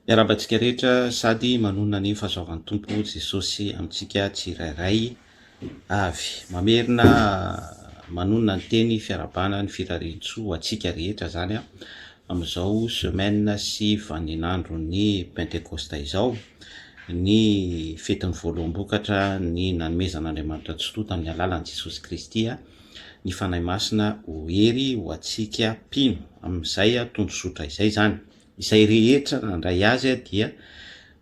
Miarabantsika rehetra sady manonona ny fahasoavan'ny tompo Jesosy amintsika tsirairay avy. Mamerina manonona ny teny fiarabana ny firarian-tso ho antsika rehetra zany amin'izao semaine sy vaninandro ny pentekosta izao, ny fetin'ny voaloam-bokatra ny nanomezan'Andriamanitra tsotoa tamin'ny alalan'i Jesosy Kristy ny fanahy masina ho hery ho antsika mpino amin'izay tondrosotra izay zany. Izay rehetra nandray azy dia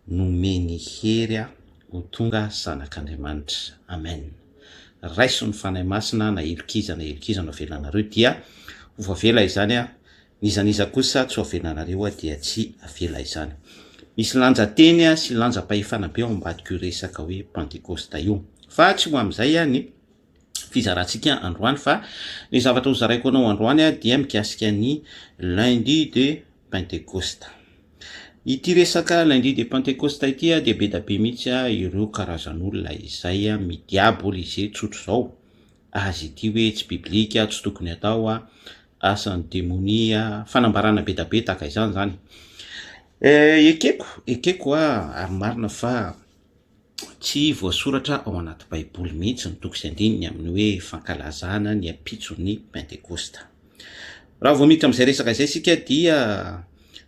nomeny hery ho tonga zanak'Andriamanitra. Amen. Raiso ny fanahy masina na elokizana avelanareo dia ho avela izany nizaniza kosa tsy ho avelanareo dia tsy avela izany. Misy lanja teny sy lanja pahefana be ao ambadika io resaka hoe pentekosta io. Fa tsy ho amin'izay ny fizarantsika androany fa ny zavatra ho zaraiko anao androany dia mikasika ny lundi de Pentekosta. Ity resaka lundi de Pentekosta ity dia be da be mihitsy ireo karazan'olona izay midiaboly izay tsotro zao. Azy ity hoe tsy biblika, tsy tokony atao, asan'ny demonia, fanambarana be da be tahaka izany zany. Ekeko ary marina fa tsy voasoratra ao anaty baiboly mihitsy ny toko sy andininy amin'ny hoe fankalazana ny ampitson'ny Pentekosta. Raha vao miditra amin'izay resaka izay sika dia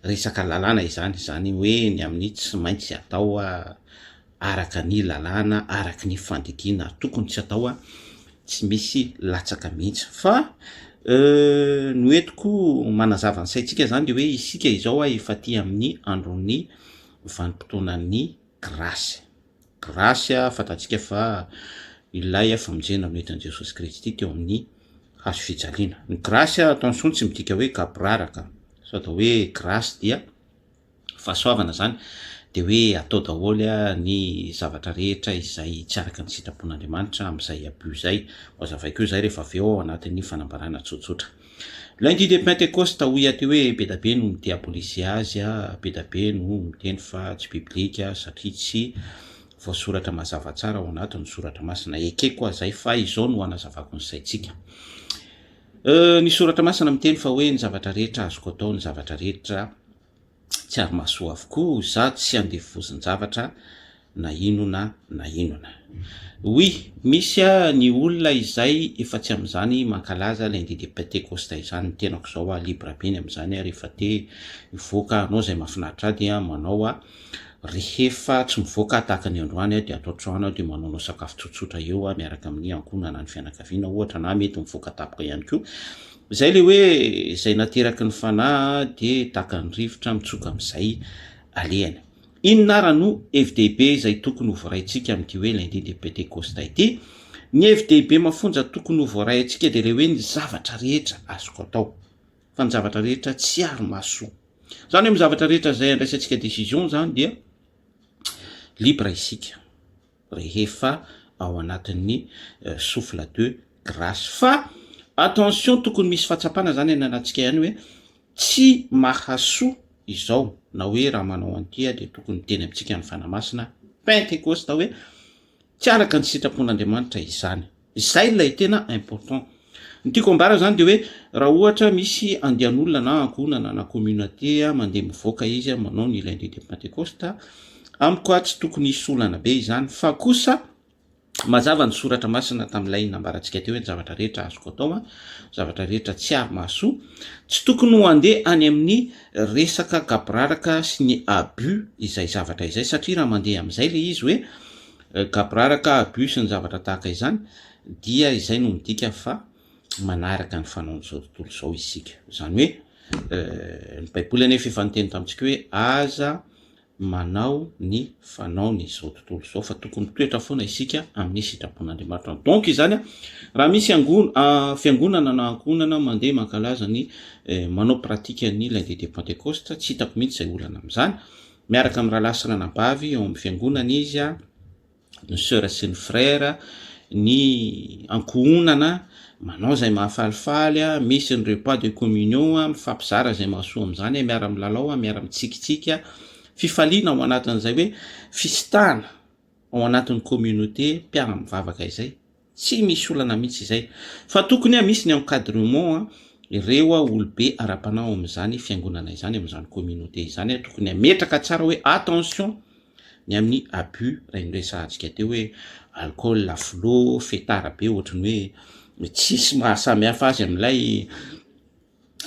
resaka lalàna izany, zany hoe ny amin'ny tsy maintsy atao araka ny lalàna, araka ny fandikina tokony tsy atao, tsy misy latsaka mihitsy. Fa ny hoentiko manazava ny saintsika zany dia hoe isika izao efa aty amin'ny andron'ny vanim-potoanan'ny grasy. Grasy fantatsika fa ilay famonjena amin'ny entin'i Jesosy Kristy teo amin'ny hazo fijaliana. Ny grasy attention tsy midika hoe kaporaraka, sao da hoe grasy dia fahasoavana zany, dia hoe atao daholo ny zavatra rehetra izay tsy araka ny sitrapon'Andriamanitra amin'izay abus izay. Mazavaiko eo zay rehefa avy eo ao anatin'ny fanambarana tsotsotra. Lundi de Pentekosta hoy aty hoe be da be no midiabolisy azy, be da be no miteny fa tsy biblika satria tsy voasoratra mazava tsara ao anatin'ny soratra masina. Ekeko zay fa izao no hanazavako ny saintsika. Ny soratra masina miteny fa hoe ny zavatra rehetra azoko atao, ny zavatra rehetra tsy ary mahasoa avokoa, za tsy andevoziny zavatra na inona na inona. Oui, misy ny olona izay efa tsy amin'izany mankalaza lundi de Pentekosta izany, ny tenako zao libra be ny amin'izany rehefa te mivoaka anao zay mahafinaritra dia manao rehefa tsy mivoaka tahaka ny androany dia atao trano dia manao sakafo tsotsotra eo miaraka amin'ny ankonana ny fianakaviana ohatra, na mety mivoaka tapoka ihany koa. Zay le hoe izay nateraky ny fanahy dia tahaka ny rivotra mitsoka amin'izay alehany. Inona ary no FDB izay tokony ho voaraintsika amin'ity hoe lundi de Pentekosta ity? Ny FDB mafonja tokony ho voaraintsika dia le hoe ny zavatra rehetra azoko atao, fa ny zavatra rehetra tsy ary mahasoa. Zany hoe ny zavatra rehetra izay andraisantsika décision zany dia libra isika rehefa ao anatin'ny souffle de grâce. Fa attention, tokony misy fahatsapana zany anatsika ihany hoe tsy mahasoa izao, na hoe raha manao antia dia tokony teny amintsika ny fanahy masina Pentekosta hoe tsy araka ny sitrapon'Andriamanitra izany. Izay ilay tena important. Ny tiako ambara zany dia hoe raha ohatra misy andian'olona na ankonana na communauté mandeha mivoaka izy manao ny lundi de Pentekosta, amiko tsy tokony hisy olana be izany, fa kosa mazava ny soratra masina tamin'ilay nambarantsika teo hoe ny zavatra rehetra azoko atao, zavatra rehetra tsy ary mahasoa, tsy tokony ho andeha any amin'ny resaka kaporaraka sy ny abus izay zavatra izay, satria raha mandeha amin'izay le izy hoe kaporaraka, abus sy ny zavatra tahaka izany dia izay no midika fa manaraka ny fanaon'izao tontolo izao isika. Zany hoe ny baiboly anefa efa niteny tamintsika hoe aza manao ny fanaony izao tontolo izao, fa tokony toetra foana isika amin'ny sitrapon'Andriamanitra. Donc izany raha misy fiangonana na ankonana mandeha mankalaza ny manao pratika ny lundi de Pentekosta, tsy hitako mihitsy izay olana amin'izany. Miaraka amin'ny rahalahy sy ranambavy ao amin'ny fiangonana izy, ny sœur sy ny frère, ny ankonana manao zay mahafalifaly, misy ny repas de communion, mifampizara zay mahasoa amin'izany, miara milalao, miara mitsikitsiky, fifaliana ao anatin'izay hoe fistana ao anatin'ny communauté mpiara-mivavaka izay, tsy misy olana mihitsy izay. Fa tokony misy ny encadrement ireo olobe ara-panao am'izany fiangonana izany am'izany communauté izany tokony ametraka tsara hoe attention ny amin'ny abus raha noresahantsika teo hoe alcool lafilo fetara be ohatrany hoe tsisy mahasamy hafa azy amin'ilay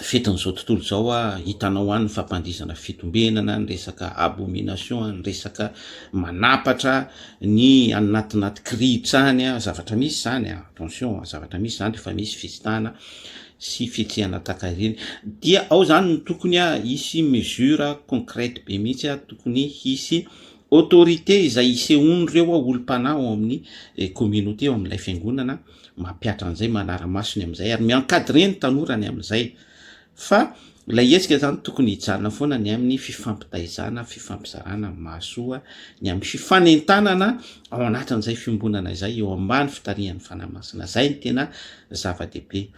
fetin'izao tontolo zao hitanao any fampandizana fitombenana ny resaka abomination ny resaka manapatra ny anatinaty kritrany zavatra misy zany attention zavatra misy zany rehefa misy fizitana sy fitsehana takariny dia ao zany ny tokony hisy mesure concrète be mihitsy tokony hisy autorité izay isehoany reo olo-panao amin'ny communauté amin'ilay fiangonana mampiatra an'izay manara-masony am'izay ary miankadre ny tanorany am'izay fa ilay hetsika zany tokony hijanona foana ny amin'ny fifampitaizana fifampizarana mahasoa ny amin'ny fifanentanana ao anatin'izay fiombonana izay eo ambany fitarihan'ny fanamasina zay ny tena zava-dehibe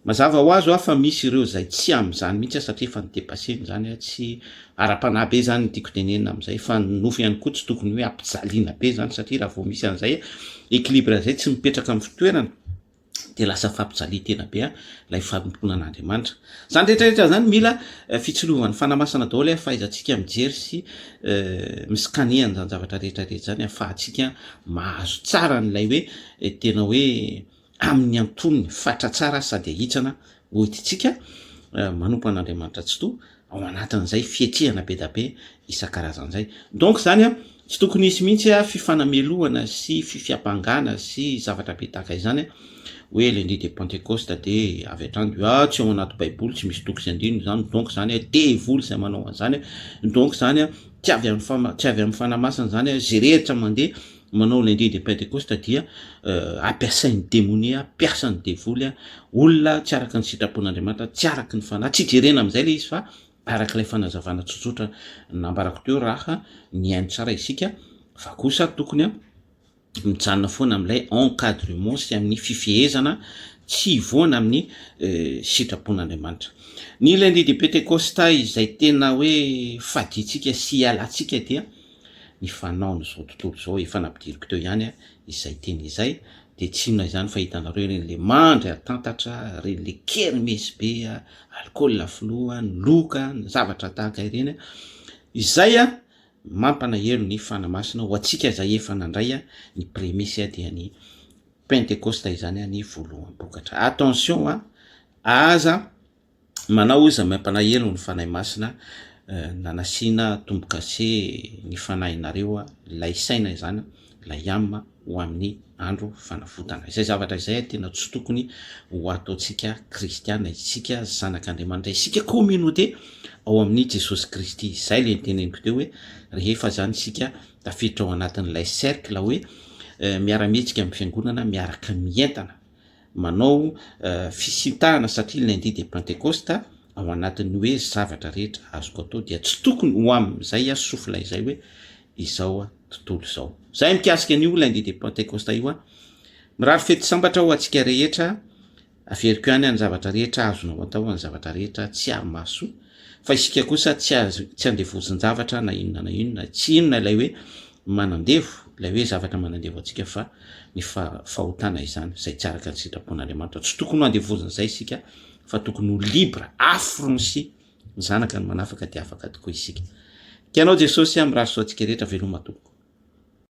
mazava ho azo fa misy ireo zay tsy am'izany mihitsy satria efa nidepaseny zany tsy ara-panahy be zany tiako tenenina am'izay fa nofo ihany koa tsy tokony hoe ampijaliana be zany satria raha vao misy an'izay équilibre zay tsy mipetraka amin'ny fitoerana de lasa fampijalia tena be lay famponan'Andriamanitra zany rehetrarehetra zany mila fitsilovan'ny fanamasana daholo fahaizantsika mijery sy misikaniany zany zavatra rehetrarehetra zany afahantsika mahazo tsara n'ilay hoe tena hoe amin'ny antonony fatra tsara sady ahitsana hoititsika manompo an'Andriamanitra tsy to ao anatin'izay fiatrehana be da be isan-karazan'izay donc zany tsy tokony hisy mihitsy fifanamelohana sy fifiapangana sy zavatra be tahaka izany hoe lundi de Pentecôste de avy hatrany tsy ao anaty baiboly tsy misy tokony andino zany donc zany devoly izay manao an'izany donc zany tsy avy amin'ny fanamasina zany zay rehetra mandeha manao lundi de Pentecôste dia ampiasain'ny démonie ampiasan'ny devoly olona tsy araka ny sitrapon'Andriamanitra tsy araka ny fanahy tsy jerena am'izay le izy fa arak'ilay fanazavana tsotsotra nambarako teo raha ny hainy tsara isika fa kosa tokony mijanona foana amin'ilay encadrement sy amin'ny fifehezana tsy hivoana amin'ny sitrapon'Andriamanitra ny lundi de Pentecôste izay tena hoe faditsika sy hialantsika dia ny fanaony zao tontolo zao efa nampidiriko teo ihany izay teny izay de tsy inona izany fa hitanareo reny le mandry atantatra reny le kermesy be alcool lafilo ny loka ny zavatra tahaka ireny izay mampalahelo ny fanamasina ho atsika izay efa nandray ny prémisse dia ny Pentecôste izany ny voalohany bokatra attention aza manao izy mampalahelo ny fanahy masina nanasiana tombokase ny fanahinareo lay saina izany lay amma ho amin'ny andro fanavotana izay zavatra izay tena tsy tokony ho ataontsika kristiana isika zanak'Andriamanitra isika communauté ao amin'ny Jesosy Kristy izay le niteneniko teo hoe rehefa zany isika tafiditra ao anatin'ilay cercle hoe miara-mihetsika amin'ny fiangonana miaraka mientana manao fisintahana satria lundi de Pentecôste ao anatin'ny hoe zavatra rehetra azoko atao dia tsy tokony ho amin'izay sofila izay hoe izao tontolo izao zay mikasika an'io lundi de Pentecôste io mirary fety sambatra ho atsika rehetra averiko ihany ny zavatra rehetra azonao atao ny zavatra rehetra tsy amaso fa isika kosa tsy andevozin-javatra na inona tsy inona ilay hoe manandevo ilay hoe zavatra manandevo atsika fa ny fahotana izany zay tsy araka ny sitrapon'Andriamanitra tsy tokony ho andevozina izay isika fa tokony ho libre affranchi ny zanaka ny manafaka dia afaka tokoa isika kianao Jesosy mirary soa atsika rehetra veloma tompoko